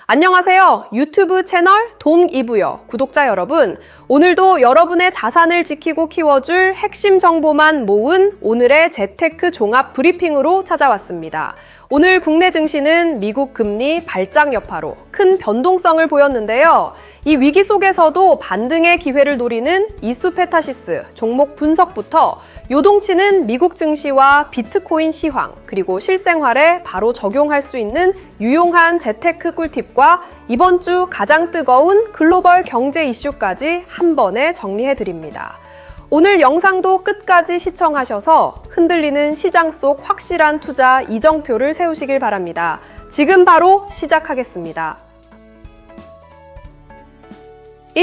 안녕하세요. 유튜브 채널 돈2부요 구독자 여러분, 오늘도 여러분의 자산을 지키고 키워줄 핵심 정보만 모은 오늘의 재테크 종합 브리핑으로 찾아왔습니다. 오늘 국내 증시는 미국 금리 발작 여파로 큰 변동성을 보였는데요. 이 위기 속에서도 반등의 기회를 노리는 이수페타시스 종목 분석부터 요동치는 미국 증시와 비트코인 시황, 그리고 실생활에 바로 적용할 수 있는 유용한 재테크 꿀팁과 이번 주 가장 뜨거운 글로벌 경제 이슈까지 한 번에 정리해드립니다. 오늘 영상도 끝까지 시청하셔서 흔들리는 시장 속 확실한 투자 이정표를 세우시길 바랍니다. 지금 바로 시작하겠습니다.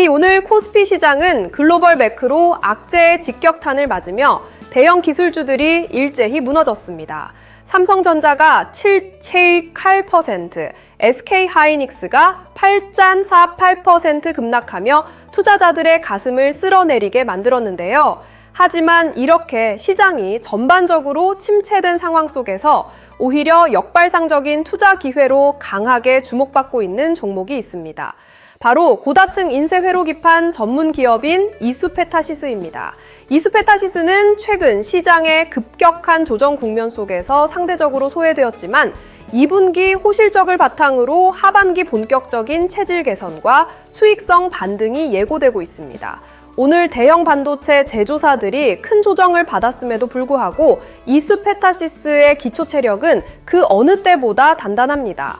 오늘 코스피 시장은 글로벌 매크로 악재의 직격탄을 맞으며 대형 기술주들이 일제히 무너졌습니다. 삼성전자가 7.78%, SK하이닉스가 8.48% 급락하며 투자자들의 가슴을 쓸어내리게 만들었는데요. 하지만 이렇게 시장이 전반적으로 침체된 상황 속에서 오히려 역발상적인 투자 기회로 강하게 주목받고 있는 종목이 있습니다. 바로 고다층 인쇄 회로 기판 전문 기업인 이수페타시스입니다. 이수페타시스는 최근 시장의 급격한 조정 국면 속에서 상대적으로 소외되었지만 2분기 호실적을 바탕으로 하반기 본격적인 체질 개선과 수익성 반등이 예고되고 있습니다. 오늘 대형 반도체 제조사들이 큰 조정을 받았음에도 불구하고 이수페타시스의 기초 체력은 그 어느 때보다 단단합니다.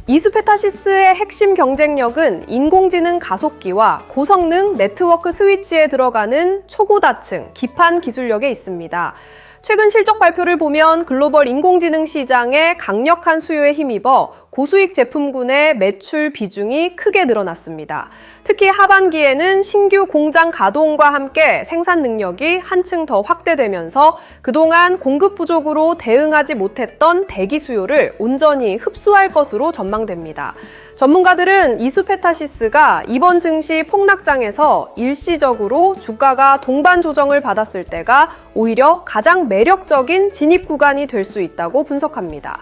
이수페타시스의 핵심 경쟁력은 인공지능 가속기와 고성능 네트워크 스위치에 들어가는 초고다층 기판 기술력에 있습니다. 최근 실적 발표를 보면 글로벌 인공지능 시장에 강력한 수요에 힘입어 고수익 제품군의 매출 비중이 크게 늘어났습니다. 특히 하반기에는 신규 공장 가동과 함께 생산 능력이 한층 더 확대되면서 그동안 공급 부족으로 대응하지 못했던 대기 수요를 온전히 흡수할 것으로 전망됩니다. 전문가들은 이수페타시스가 이번 증시 폭락장에서 일시적으로 주가가 동반 조정을 받았을 때가 오히려 가장 매력적인 진입 구간이 될 수 있다고 분석합니다.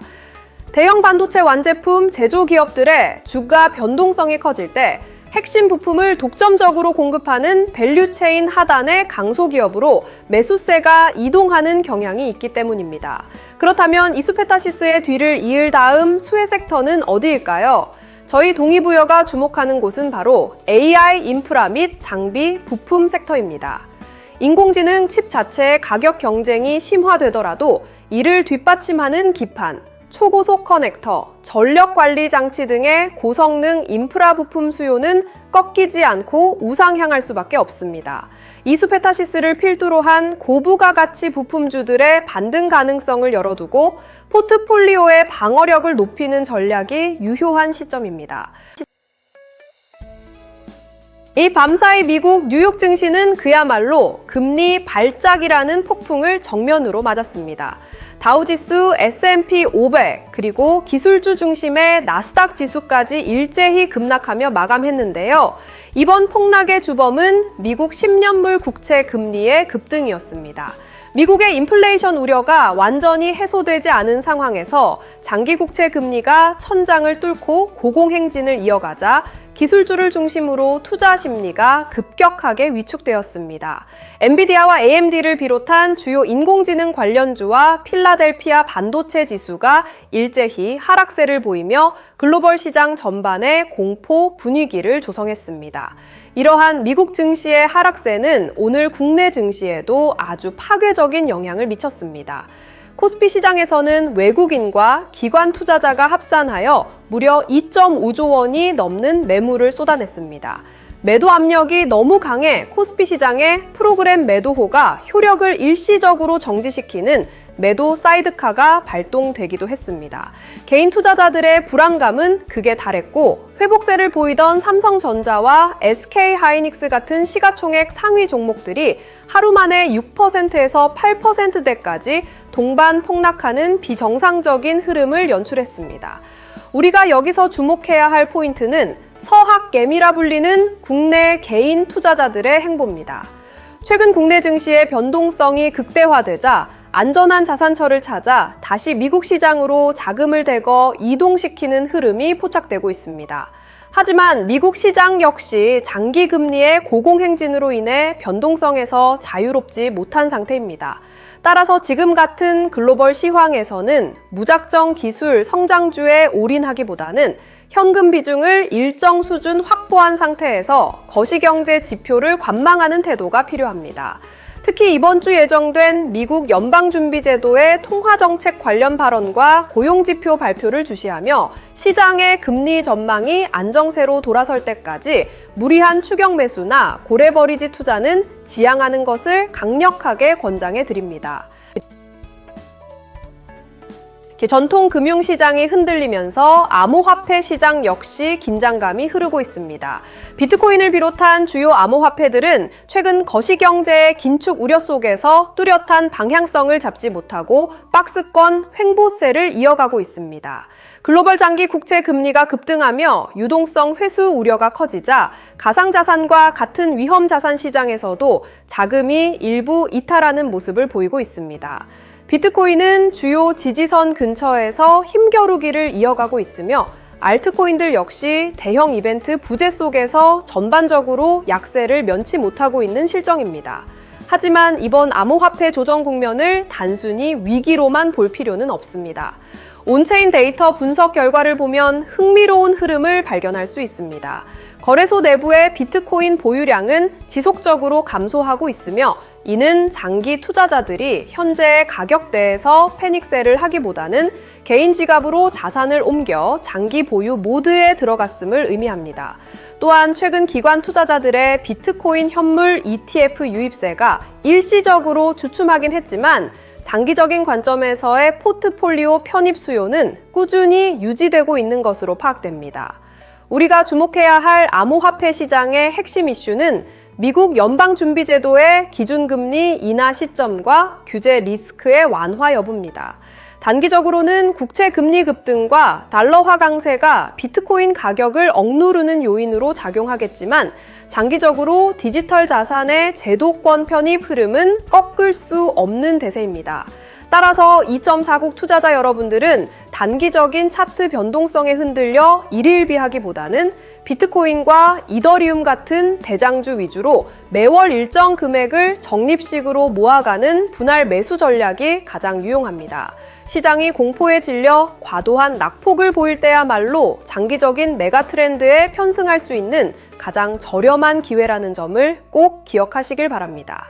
대형 반도체 완제품 제조 기업들의 주가 변동성이 커질 때 핵심 부품을 독점적으로 공급하는 밸류체인 하단의 강소기업으로 매수세가 이동하는 경향이 있기 때문입니다. 그렇다면 이수페타시스의 뒤를 이을 다음 수혜 섹터는 어디일까요? 저희 동이부여가 주목하는 곳은 바로 AI 인프라 및 장비 부품 섹터입니다. 인공지능 칩 자체의 가격 경쟁이 심화되더라도 이를 뒷받침하는 기판, 초고속 커넥터, 전력 관리 장치 등의 고성능 인프라 부품 수요는 꺾이지 않고 우상향할 수밖에 없습니다. 이수페타시스를 필두로 한 고부가 가치 부품주들의 반등 가능성을 열어두고 포트폴리오의 방어력을 높이는 전략이 유효한 시점입니다. 이 밤사이 미국 뉴욕 증시는 그야말로 금리 발작이라는 폭풍을 정면으로 맞았습니다. 다우지수, S&P 500, 그리고 기술주 중심의 나스닥 지수까지 일제히 급락하며 마감했는데요. 이번 폭락의 주범은 미국 10년물 국채 금리의 급등이었습니다. 미국의 인플레이션 우려가 완전히 해소되지 않은 상황에서 장기 국채 금리가 천장을 뚫고 고공행진을 이어가자 기술주를 중심으로 투자 심리가 급격하게 위축되었습니다. 엔비디아와 AMD를 비롯한 주요 인공지능 관련주와 필라델피아 반도체 지수가 일제히 하락세를 보이며 글로벌 시장 전반에 공포 분위기를 조성했습니다. 이러한 미국 증시의 하락세는 오늘 국내 증시에도 아주 파괴적인 영향을 미쳤습니다. 코스피 시장에서는 외국인과 기관 투자자가 합산하여 무려 2.5조 원이 넘는 매물을 쏟아냈습니다. 매도 압력이 너무 강해 코스피 시장에 프로그램 매도호가 효력을 일시적으로 정지시키는 매도 사이드카가 발동되기도 했습니다. 개인 투자자들의 불안감은 극에 달했고 회복세를 보이던 삼성전자와 SK하이닉스 같은 시가총액 상위 종목들이 하루 만에 6%에서 8%대까지 동반 폭락하는 비정상적인 흐름을 연출했습니다. 우리가 여기서 주목해야 할 포인트는 서학개미라 불리는 국내 개인 투자자들의 행보입니다. 최근 국내 증시의 변동성이 극대화되자 안전한 자산처를 찾아 다시 미국 시장으로 자금을 대거 이동시키는 흐름이 포착되고 있습니다. 하지만 미국 시장 역시 장기 금리의 고공행진으로 인해 변동성에서 자유롭지 못한 상태입니다. 따라서 지금 같은 글로벌 시황에서는 무작정 기술 성장주에 올인하기보다는 현금 비중을 일정 수준 확보한 상태에서 거시경제 지표를 관망하는 태도가 필요합니다. 특히 이번 주 예정된 미국 연방준비제도의 통화정책 관련 발언과 고용지표 발표를 주시하며 시장의 금리 전망이 안정세로 돌아설 때까지 무리한 추격 매수나 고래버리지 투자는 지양하는 것을 강력하게 권장해 드립니다. 전통 금융시장이 흔들리면서 암호화폐 시장 역시 긴장감이 흐르고 있습니다. 비트코인을 비롯한 주요 암호화폐들은 최근 거시경제의 긴축 우려 속에서 뚜렷한 방향성을 잡지 못하고 박스권 횡보세를 이어가고 있습니다. 글로벌 장기 국채 금리가 급등하며 유동성 회수 우려가 커지자 가상자산과 같은 위험자산 시장에서도 자금이 일부 이탈하는 모습을 보이고 있습니다. 비트코인은 주요 지지선 근처에서 힘겨루기를 이어가고 있으며 알트코인들 역시 대형 이벤트 부재 속에서 전반적으로 약세를 면치 못하고 있는 실정입니다. 하지만 이번 암호화폐 조정 국면을 단순히 위기로만 볼 필요는 없습니다. 온체인 데이터 분석 결과를 보면 흥미로운 흐름을 발견할 수 있습니다. 거래소 내부의 비트코인 보유량은 지속적으로 감소하고 있으며 이는 장기 투자자들이 현재의 가격대에서 패닉셀을 하기보다는 개인 지갑으로 자산을 옮겨 장기 보유 모드에 들어갔음을 의미합니다. 또한 최근 기관 투자자들의 비트코인 현물 ETF 유입세가 일시적으로 주춤하긴 했지만 장기적인 관점에서의 포트폴리오 편입 수요는 꾸준히 유지되고 있는 것으로 파악됩니다. 우리가 주목해야 할 암호화폐 시장의 핵심 이슈는 미국 연방준비제도의 기준금리 인하 시점과 규제 리스크의 완화 여부입니다. 단기적으로는 국채 금리 급등과 달러화 강세가 비트코인 가격을 억누르는 요인으로 작용하겠지만 장기적으로 디지털 자산의 제도권 편입 흐름은 꺾을 수 없는 대세입니다. 따라서 2.4국 투자자 여러분들은 단기적인 차트 변동성에 흔들려 일일비하기보다는 비트코인과 이더리움 같은 대장주 위주로 매월 일정 금액을 적립식으로 모아가는 분할 매수 전략이 가장 유용합니다. 시장이 공포에 질려 과도한 낙폭을 보일 때야말로 장기적인 메가 트렌드에 편승할 수 있는 가장 저렴한 기회라는 점을 꼭 기억하시길 바랍니다.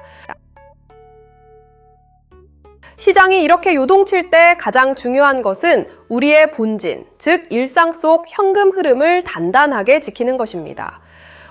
시장이 이렇게 요동칠 때 가장 중요한 것은 우리의 본진, 즉 일상 속 현금 흐름을 단단하게 지키는 것입니다.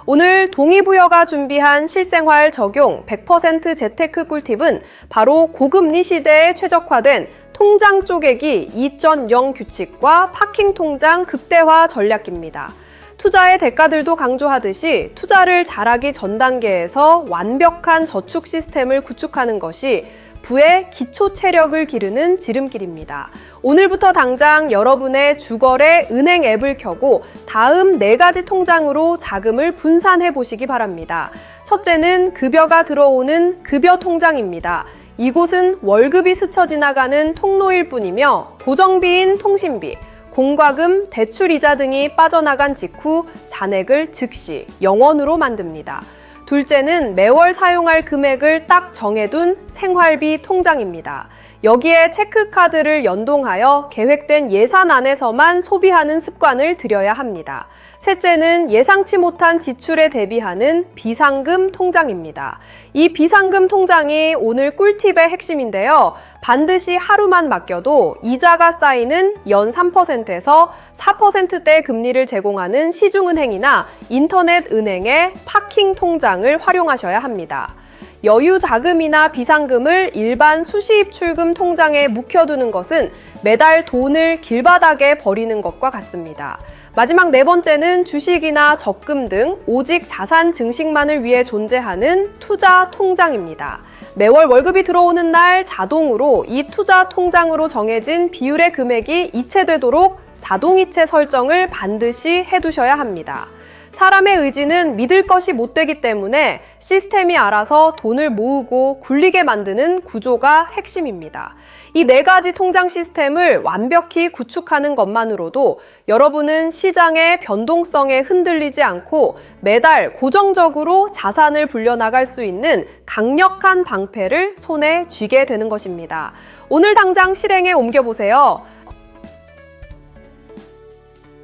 오늘 동의부여가 준비한 실생활 적용 100% 재테크 꿀팁은 바로 고금리 시대에 최적화된 통장 쪼개기 2.0 규칙과 파킹 통장 극대화 전략입니다. 투자의 대가들도 강조하듯이 투자를 잘하기 전 단계에서 완벽한 저축 시스템을 구축하는 것이 부의 기초 체력을 기르는 지름길입니다. 오늘부터 당장 여러분의 주거래 은행 앱을 켜고 다음 4가지 통장으로 자금을 분산해 보시기 바랍니다. 첫째는 급여가 들어오는 급여 통장입니다. 이곳은 월급이 스쳐 지나가는 통로일 뿐이며 고정비인 통신비, 공과금, 대출이자 등이 빠져나간 직후 잔액을 즉시 영원으로 만듭니다. 둘째는 매월 사용할 금액을 딱 정해둔 생활비 통장입니다. 여기에 체크카드를 연동하여 계획된 예산 안에서만 소비하는 습관을 들여야 합니다. 셋째는 예상치 못한 지출에 대비하는 비상금 통장입니다. 이 비상금 통장이 오늘 꿀팁의 핵심인데요. 반드시 하루만 맡겨도 이자가 쌓이는 연 3%에서 4%대 금리를 제공하는 시중은행이나 인터넷 은행의 파킹 통장을 활용하셔야 합니다. 여유 자금이나 비상금을 일반 수시입출금 통장에 묵혀두는 것은 매달 돈을 길바닥에 버리는 것과 같습니다. 마지막 4번째는 주식이나 적금 등 오직 자산 증식만을 위해 존재하는 투자 통장입니다. 매월 월급이 들어오는 날 자동으로 이 투자 통장으로 정해진 비율의 금액이 이체되도록 자동이체 설정을 반드시 해두셔야 합니다. 사람의 의지는 믿을 것이 못 되기 때문에 시스템이 알아서 돈을 모으고 굴리게 만드는 구조가 핵심입니다. 이 네 가지 통장 시스템을 완벽히 구축하는 것만으로도 여러분은 시장의 변동성에 흔들리지 않고 매달 고정적으로 자산을 불려나갈 수 있는 강력한 방패를 손에 쥐게 되는 것입니다. 오늘 당장 실행에 옮겨보세요.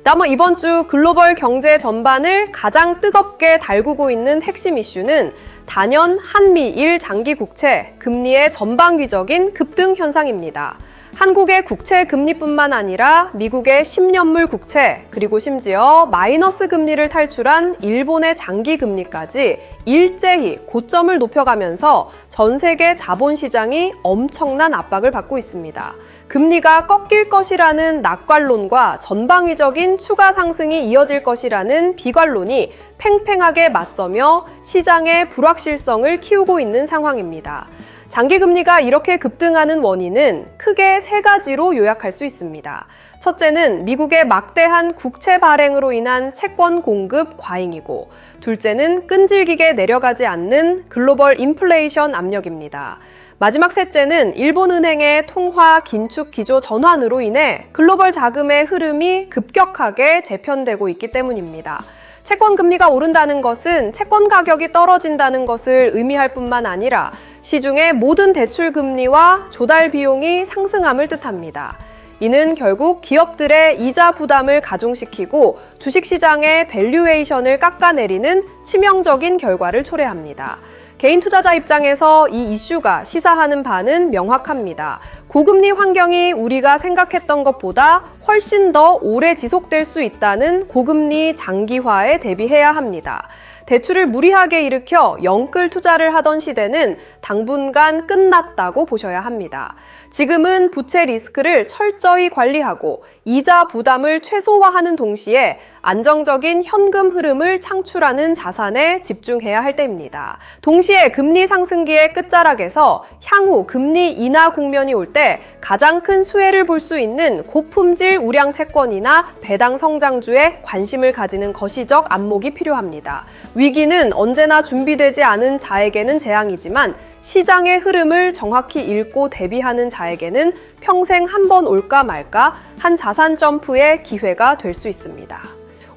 다만 이번 주 글로벌 경제 전반을 가장 뜨겁게 달구고 있는 핵심 이슈는 단연 한미일 장기 국채, 금리의 전방위적인 급등 현상입니다. 한국의 국채 금리뿐만 아니라 미국의 10년물 국채, 그리고 심지어 마이너스 금리를 탈출한 일본의 장기 금리까지 일제히 고점을 높여가면서 전 세계 자본시장이 엄청난 압박을 받고 있습니다. 금리가 꺾일 것이라는 낙관론과 전방위적인 추가 상승이 이어질 것이라는 비관론이 팽팽하게 맞서며 시장의 불확실성을 키우고 있는 상황입니다. 장기금리가 이렇게 급등하는 원인은 크게 세 가지로 요약할 수 있습니다. 첫째는 미국의 막대한 국채 발행으로 인한 채권 공급 과잉이고, 둘째는 끈질기게 내려가지 않는 글로벌 인플레이션 압력입니다. 마지막 셋째는 일본은행의 통화 긴축 기조 전환으로 인해 글로벌 자금의 흐름이 급격하게 재편되고 있기 때문입니다. 채권 금리가 오른다는 것은 채권 가격이 떨어진다는 것을 의미할 뿐만 아니라 시중의 모든 대출 금리와 조달 비용이 상승함을 뜻합니다. 이는 결국 기업들의 이자 부담을 가중시키고 주식시장의 밸류에이션을 깎아내리는 치명적인 결과를 초래합니다. 개인 투자자 입장에서 이 이슈가 시사하는 바는 명확합니다. 고금리 환경이 우리가 생각했던 것보다 훨씬 더 오래 지속될 수 있다는 고금리 장기화에 대비해야 합니다. 대출을 무리하게 일으켜 영끌 투자를 하던 시대는 당분간 끝났다고 보셔야 합니다. 지금은 부채 리스크를 철저히 관리하고 이자 부담을 최소화하는 동시에 안정적인 현금 흐름을 창출하는 자산에 집중해야 할 때입니다. 동시에 금리 상승기의 끝자락에서 향후 금리 인하 국면이 올 때 가장 큰 수혜를 볼 수 있는 고품질 우량 채권이나 배당 성장주에 관심을 가지는 거시적 안목이 필요합니다. 위기는 언제나 준비되지 않은 자에게는 재앙이지만 시장의 흐름을 정확히 읽고 대비하는 자에게는 평생 한 번 올까 말까 한 자산 점프의 기회가 될 수 있습니다.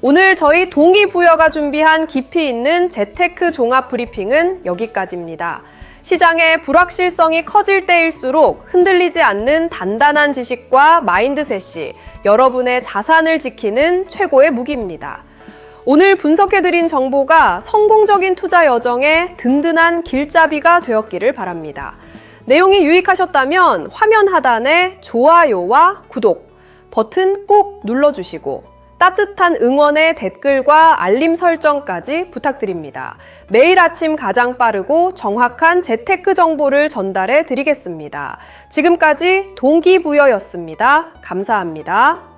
오늘 저희 동기부여가 준비한 깊이 있는 재테크 종합 브리핑은 여기까지입니다. 시장의 불확실성이 커질 때일수록 흔들리지 않는 단단한 지식과 마인드셋이 여러분의 자산을 지키는 최고의 무기입니다. 오늘 분석해드린 정보가 성공적인 투자 여정에 든든한 길잡이가 되었기를 바랍니다. 내용이 유익하셨다면 화면 하단에 좋아요와 구독 버튼 꼭 눌러주시고 따뜻한 응원의 댓글과 알림 설정까지 부탁드립니다. 매일 아침 가장 빠르고 정확한 재테크 정보를 전달해 드리겠습니다. 지금까지 동기부여였습니다. 감사합니다.